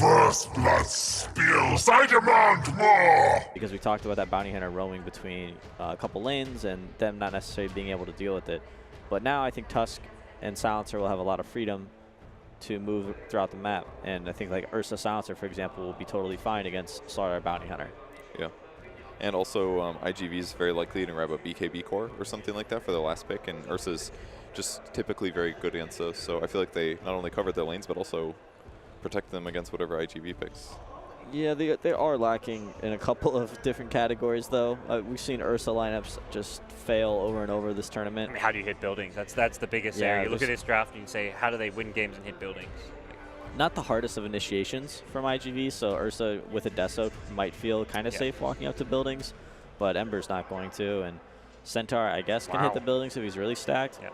First blood spills. I demand more! Because we talked about that bounty hunter roaming between a couple lanes and them not necessarily being able to deal with it. But now I think Tusk and Silencer will have a lot of freedom to move throughout the map. And I think like Ursa Silencer, for example, will be totally fine against Slardar Bounty Hunter. Yeah. And also iG.V is very likely to grab a BKB core or something like that for their last pick. And Ursa's just typically very good against those. So I feel like they not only covered their lanes, but also protect them against whatever iG.V picks. Yeah, they are lacking in a couple of different categories, though. We've seen Ursa lineups just fail over and over this tournament. I mean, how do you hit buildings? That's the biggest area. You look at this draft and you say, how do they win games and hit buildings? Not the hardest of initiations from iG.V, so Ursa with a Deso might feel kind of safe walking up to buildings, but Ember's not going to, and Centaur, I guess, can hit the buildings if he's really stacked. Yeah.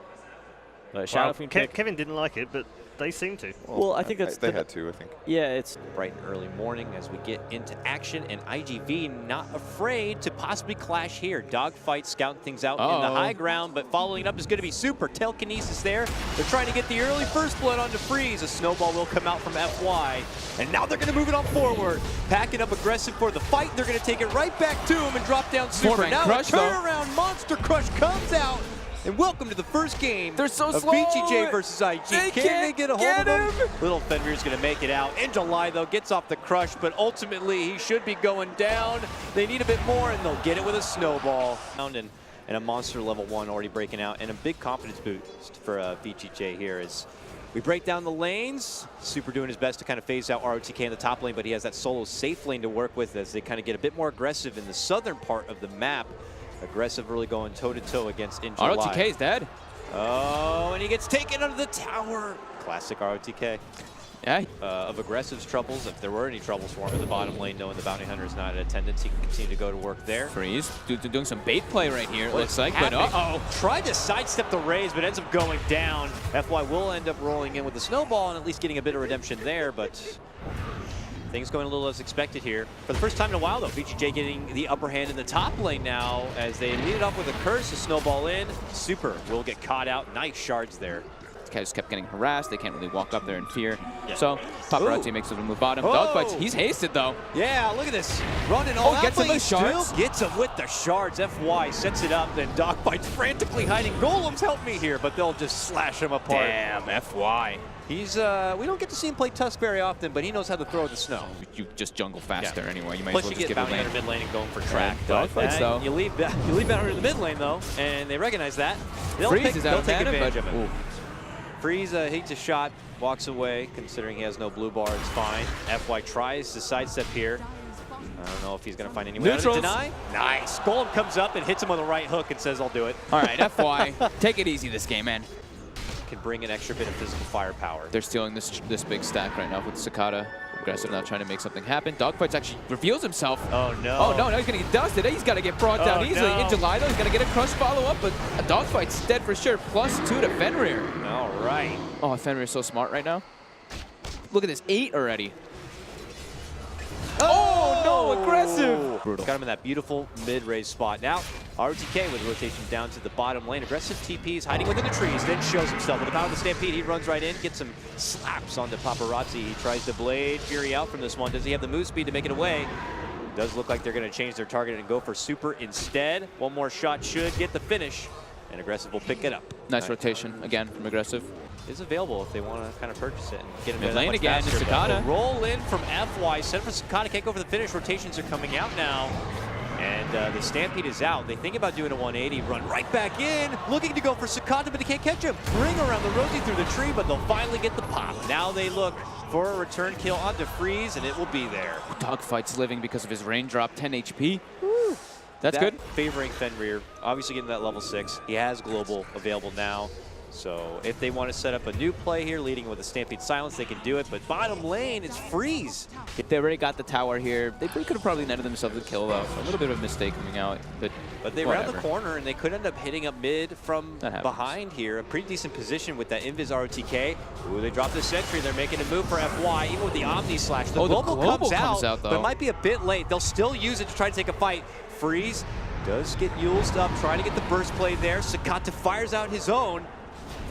But Shadow Fiend pick. Kevin didn't like it, but they seem to. Well, I think that's they had to, I think. Yeah, it's bright and early morning as we get into action, and iG.V not afraid to possibly clash here. Dogfight scouting things out in the high ground, but following up is going to be Super. Telekinesis there. They're trying to get the early first blood onto Freeze. A snowball will come out from FY, and now they're going to move it on forward. Packing up aggressive for the fight. They're going to take it right back to him and drop down Super. Now a turnaround Monster Crush comes out. And welcome to the first game of VGJ versus iG. Can they get a hold of him? Little Fenrir's going to make it out. In July, though, gets off the crush, but ultimately he should be going down. They need a bit more, and they'll get it with a snowball. And a monster level 1 already breaking out, and a big confidence boost for VGJ here as we break down the lanes. Super doing his best to kind of phase out ROTK in the top lane, but he has that solo safe lane to work with as they kind of get a bit more aggressive in the southern part of the map. Aggressive, really going toe-to-toe against In July. ROTK is dead. Oh, and he gets taken under the tower. Classic ROTK. Yeah. Of Aggressive's troubles, if there were any troubles for him in the bottom lane, knowing the Bounty Hunter is not in attendance, he can continue to go to work there. Freeze doing some bait play right here, it looks like, but uh-oh. Tried to sidestep the raise, but ends up going down. FY will end up rolling in with the snowball and at least getting a bit of redemption there, but things going a little as expected here. For the first time in a while, though, VGJ getting the upper hand in the top lane now as they lead it off with a curse, a snowball in. Super will get caught out. Nice shards there. These guys kept getting harassed. They can't really walk up there in fear. Yeah. So Paparazzi makes them move bottom. Dogfights, he's hasted, though. Yeah, look at this. Running all out, gets him with shards. Gets him with the shards. FY sets it up, then Dogfights frantically hiding. Golems help me here, but they'll just slash him apart. Damn, FY. He's, we don't get to see him play Tusk very often, but he knows how to throw the snow. You just jungle faster anyway. You might Plus as well you just get Bounty Hunter mid lane and going for track. Dogfights, though. You leave Bounty Hunter in the mid lane, though, and they recognize that. They'll Freeze is out of take mana, advantage of it. Ooh. Freeze hates a shot, walks away, considering he has no blue bar, it's fine. FY tries to sidestep here. I don't know if he's going to find any way to deny. Nice. Golem comes up and hits him with a right hook and says, I'll do it. All right, FY, take it easy this game, man. Can bring an extra bit of physical firepower. They're stealing this big stack right now with Cicada. Aggressive now trying to make something happen. Dogfights actually reveals himself. Oh no. Oh no, now he's going to get dusted. He's got to get brought down easily. No. In July, though, he's going to get a crush follow-up, but a Dogfight's dead for sure. +2 to Fenrir. All right. Oh, Fenrir's so smart right now. Look at this, 8 already. Oh no, aggressive! Brutal. Got him in that beautiful mid-raise spot. Now, ROTK with rotation down to the bottom lane. Aggressive TPs, hiding within the trees, then shows himself. With the power of the Stampede, he runs right in, gets some slaps onto Paparazzi. He tries to blade Fury out from this one. Does he have the move speed to make it away? Does look like they're going to change their target and go for Super instead. One more shot should get the finish, and Aggressive will pick it up. Nice rotation, again, from Aggressive. Is available if they want to kind of purchase it and get him mid lane again. Cicada. Roll in from FY. Set for Cicada. Can't go for the finish. Rotations are coming out now. And the Stampede is out. They think about doing a 180. Run right back in. Looking to go for Cicada, but they can't catch him. Bring around the Rosie through the tree, but they'll finally get the pop. Now they look for a return kill onto Freeze, and it will be there. Dogfight's living because of his raindrop, 10 HP. Woo. That's good. Favoring Fenrir. Obviously getting that level 6. He has global available now. So if they want to set up a new play here, leading with a Stampede Silence, they can do it. But bottom lane is Freeze. If they already got the tower here, they could have probably netted themselves a kill, though. A little bit of a mistake coming out, but they round the corner, and they could end up hitting up mid from behind here. A pretty decent position with that Invis ROTK. Ooh, they drop the Sentry. They're making a move for FY, even with the Omni Slash. The global comes out, but it might be a bit late. They'll still use it to try to take a fight. Freeze does get Yuled up, trying to get the burst play there. Sakata fires out his own.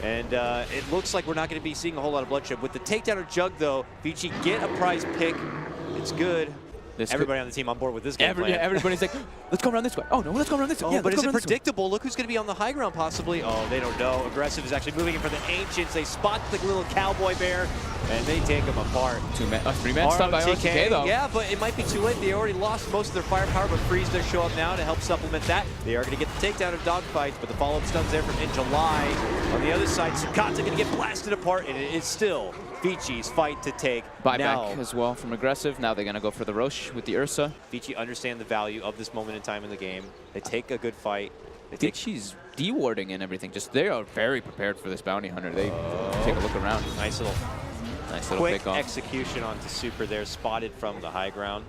And it looks like we're not going to be seeing a whole lot of bloodshed. With the takedown of Jug, though, VG get a prize pick. It's good. Everybody on the team on board with this game plan. Everybody's like, let's go around this way. Oh, no, let's go around this way. Oh, yeah, but is it predictable? Look who's going to be on the high ground, possibly. Oh, they don't know. Aggressive is actually moving in for the Ancients. They spot the little cowboy bear, and they take him apart. Three-man stun by ROTK, though. Yeah, but it might be too late. They already lost most of their firepower, but Freeze does show up now to help supplement that. They are going to get the takedown of Dogfights, but the follow-up stun's there from iG.V. On the other side, Sakata going to get blasted apart, and it is still VG's fight to take. Buyback as well from Aggressive. Now they're going to go for the Roche with the Ursa. VG understand the value of this moment in time in the game. They take a good fight. VG's dewarding and everything. They are very prepared for this bounty hunter. They take a look around. Nice little quick pick-off. Execution onto Super there, spotted from the high ground.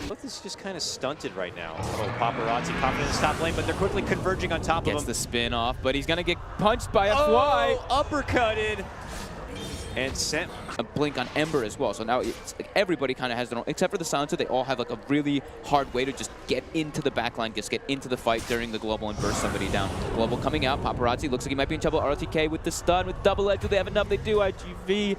Look, this is just kind of stunted right now. Oh, Paparazzi confident in his top lane, but they're quickly converging on top of him. Gets the spin off, but he's going to get punched by FY. Uppercutted. And sent a blink on Ember as well. So now it's like everybody kind of has their own, except for the Silencer, they all have like a really hard way to just get into the backline, just get into the fight during the global and burst somebody down. Global coming out, Paparazzi looks like he might be in trouble. ROTK with the stun, with double edge. Do they have enough? They do, iG.V.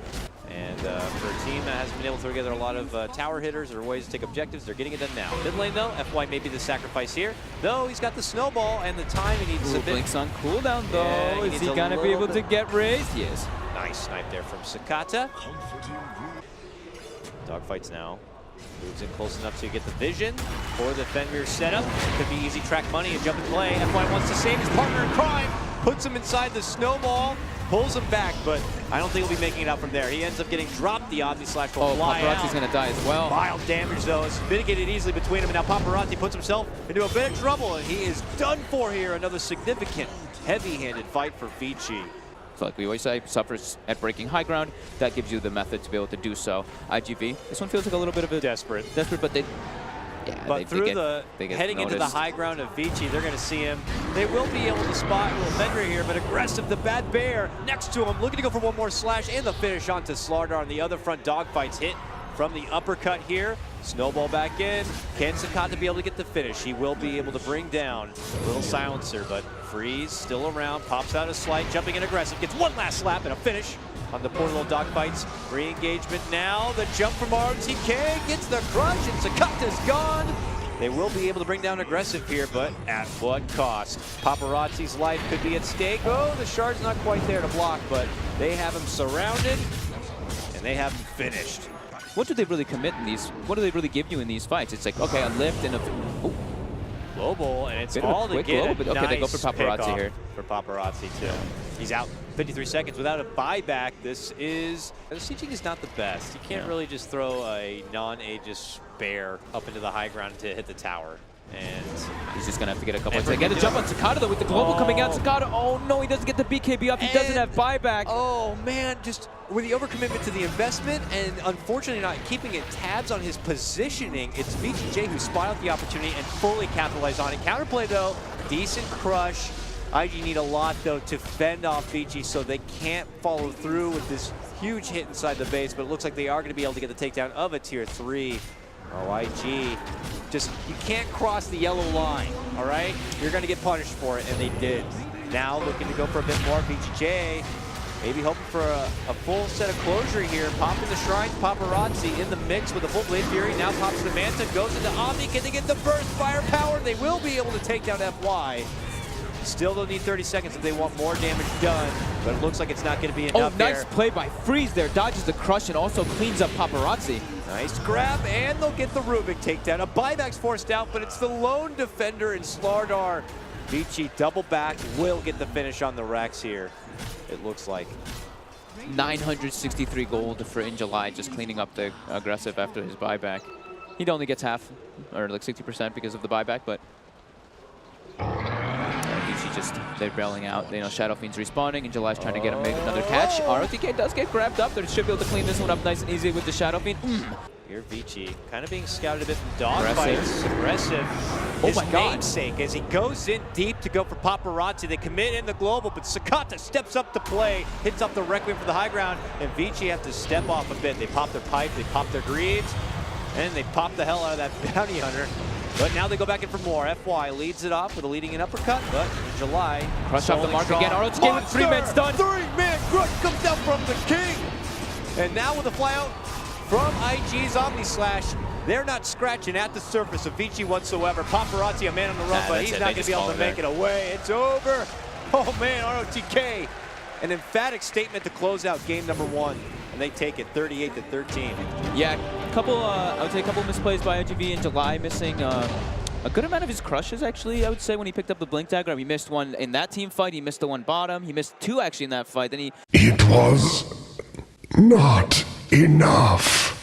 And for a team that hasn't been able to throw together a lot of tower hitters or ways to take objectives, they're getting it done now. Mid lane though, FY may be the sacrifice here. Though he's got the snowball and the time he needs a bit. Blinks on cooldown though. Yeah, is he gonna be able to get raised? Yes. Nice snipe there from Sakata. Dogfights now. Moves in close enough to get the vision for the Fenrir setup. Could be easy track money and jump and play. FY wants to save his partner in crime. Puts him inside the snowball. Pulls him back, but I don't think he'll be making it out from there. He ends up getting dropped. The Omni Slash will fly out. Paparazzi's going to die as well. Mild damage, though. It's mitigated easily between him, and now Paparazzi puts himself into a bit of trouble, and he is done for here. Another significant, heavy-handed fight for VG. So like we always say, suffers at breaking high ground. That gives you the method to be able to do so. iG.V, this one feels like a little bit of a desperate, but they... Yeah, but heading into the high ground of VG, they're going to see him. They will be able to spot little Fenrir here, but Aggressive, the bad bear, next to him, looking to go for one more slash and the finish onto Slardar on the other front. Dogfights hit from the uppercut here. Snowball back in. Can Sakata be able to get the finish? He will be able to bring down a little Silencer, but Freeze still around, pops out a slight, jumping in Aggressive, gets one last slap and a finish on the poor little Dogfights. Re-engagement now. The jump from ROTK gets the crush, and Sakata's gone. They will be able to bring down Aggressive here, but at what cost? Paparazzi's life could be at stake. Oh, the shard's not quite there to block, but they have him surrounded, and they have him finished. What do they really commit in these? What do they really give you in these fights? It's like, okay, a lift and a... Global, and it's all to get a okay, they go for Paparazzi here. For Paparazzi, too. He's out 53 seconds without a buyback. This is... The sieging is not the best. You can't really just throw a non-Aegis bear up into the high ground to hit the tower. And he's just going to have to get a couple. Again, a jump on Sakata, though, with the global coming out. Sakata, oh, no, he doesn't get the BKB up. He doesn't have buyback. Oh, man, just with the overcommitment to the investment and unfortunately not keeping it tabs on his positioning, it's VGJ who spotted the opportunity and fully capitalized on it. Counterplay, though, decent crush. iG need a lot, though, to fend off VG so they can't follow through with this huge hit inside the base, but it looks like they are going to be able to get the takedown of a tier 3. Oh, iG, just, you can't cross the yellow line, all right? You're going to get punished for it, and they did. Now looking to go for a bit more. VGJ, maybe hoping for a full set of closure here. Popping the Shrines, Paparazzi in the mix with a full Blade Fury. Now pops the Manta, goes into Omni. Can they get the burst firepower? They will be able to take down FY. Still, they'll need 30 seconds if they want more damage done, but it looks like it's not going to be enough. Oh, nice play by Freeze there. Dodges the crush and also cleans up Paparazzi. Nice grab, and they'll get the Rubik takedown. A buyback's forced out, but it's the lone defender in Slardar. VG double back, will get the finish on the Rex here, it looks like. 963 gold for iG.V, just cleaning up the Aggressive after his buyback. He only gets half, or like 60% because of the buyback, but they're bailing out. You know, Shadow Fiend's respawning, and July's trying to get him make another catch. ROTK does get grabbed up. They should be able to clean this one up nice and easy with the Shadow Fiend. Here, VG kind of being scouted a bit from Dogfights. Aggressive. Oh my God. Namesake as he goes in deep to go for Paparazzi. They commit in the global, but Sakata steps up to play, hits up the Requiem for the high ground, and VG have to step off a bit. They pop their pipe, they pop their greaves, and they pop the hell out of that bounty hunter. But now they go back in for more. FY leads it off with a leading in uppercut, but in July, Crush off the mark strong. again. ROTK with 3-man stun. 3-man crush comes down from the king. And now with a flyout from iG's Omni Slash, they're not scratching at the surface of VG whatsoever. Paparazzi, a man on the run, but he's not going to be able to make it away. It's over. Oh man, ROTK. An emphatic statement to close out game number 1. And they take it 38-13. Yeah, I would say a couple of misplays by iG.V in July, missing a good amount of his crushes, actually, I would say, when he picked up the Blink Dagger. He missed one in that team fight. He missed the one bottom. He missed 2, actually, in that fight. Then he... It was not enough.